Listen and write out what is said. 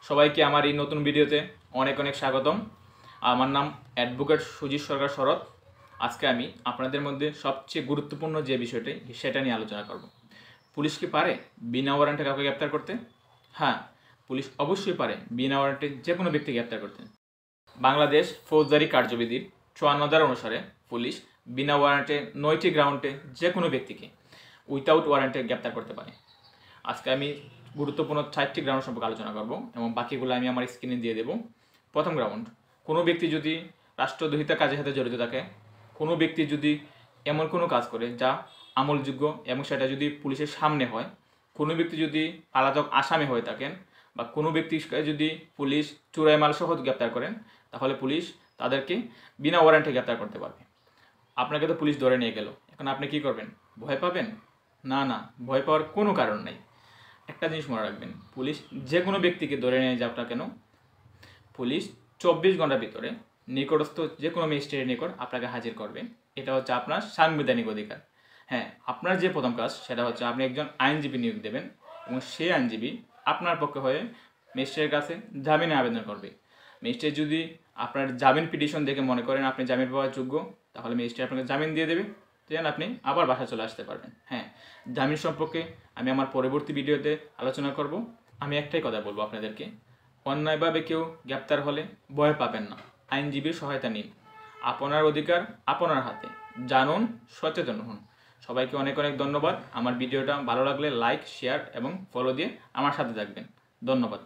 সবাইকে আমার এই নতুন ভিডিওতে অনেক অনেক স্বাগতম। আমার নাম অ্যাডভোকেট সুজিত সরকার শরৎ। আজকে আমি আপনাদের মধ্যে সবচেয়ে গুরুত্বপূর্ণ যে বিষয়টি সেটা নিয়ে আলোচনা করব। পুলিশ কি পারে বিনা ওয়ারেন্টে কাউকে গ্রেপ্তার করতে? হ্যাঁ, পুলিশ অবশ্যই পারে বিনা ওয়ারেন্টে যে কোনো ব্যক্তি গ্রেপ্তার করতে। বাংলাদেশ ফৌজদারি কার্যবিধির ৫৪ ধারা অনুসারে পুলিশ বিনা ওয়ারেন্টে ৯টি গ্রাউন্ডে যে কোনো ব্যক্তিকে উইথাউট ওয়ারেন্টে গ্রেপ্তার করতে পারে। আজকে আমি গুরুত্বপূর্ণ 4টি গ্রাউন্ড সম্পর্কে আলোচনা করব এবং বাকিগুলো আমি আমার স্ক্রিনে দিয়ে দেব। প্রথম গ্রাউন্ড, কোনো ব্যক্তি যদি রাষ্ট্রদ্রোহিতা কাজের সাথে জড়িত থাকে, কোনো ব্যক্তি যদি এমন কোনো কাজ করে যা আমলযোগ্য এবং সেটা যদি পুলিশের সামনে হয়, কোনো ব্যক্তি যদি পলাতক আসামি হয়ে থাকেন বা কোনো ব্যক্তিকে যদি পুলিশ চোরাই মাল সহ গ্রেপ্তার করেন, তাহলে পুলিশ তাদেরকে বিনা ওয়ারেন্টে গ্রেপ্তার করতে পারবে। আপনাকে তো পুলিশ ধরে নিয়ে গেল, এখন আপনি কি করবেন? ভয় পাবেন? না, ভয় পাওয়ার কোনো কারণ নাই। একটা জিনিস মনে রাখবেন, পুলিশ যে কোনো ব্যক্তিকে ধরে নিয়ে যাক না কেন, পুলিশ 24 ঘন্টার ভিতরে নিকটস্থ যে কোনো ম্যাজিস্ট্রেটের নিকট আপনাকে হাজির করবে। এটা হচ্ছে আপনার সাংবিধানিক অধিকার। হ্যাঁ, আপনার যে প্রথম কাজ সেটা হচ্ছে আপনি একজন আইনজীবী নিয়োগ দেবেন এবং সেই আইনজীবী আপনার পক্ষে হয়ে ম্যাজিস্ট্রেটের কাছে জামিনে আবেদন করবে। ম্যাজিস্ট্রেট যদি আপনার জামিন পিটিশন দেখে মনে করেন আপনি জামিন পাওয়ার যোগ্য, তাহলে ম্যাজিস্ট্রেট আপনাকে জামিন দিয়ে দেবে, দেন আপনি আবার বাসায় চলে আসতে পারবেন। হ্যাঁ, জামিন সম্পর্কে আমি আমার পরবর্তী ভিডিওতে আলোচনা করব। আমি একটাই কথা বলবো আপনাদেরকে, অন্যায়ভাবে কেউ গ্রেপ্তার হলে ভয় পাবেন না, আইনজীবীর সহায়তা নিন। আপনার অধিকার আপনার হাতে, জানুন, সচেতন হন। সবাইকে অনেক অনেক ধন্যবাদ। আমার ভিডিওটা ভালো লাগলে লাইক, শেয়ার এবং ফলো দিয়ে আমার সাথে থাকবেন। ধন্যবাদ।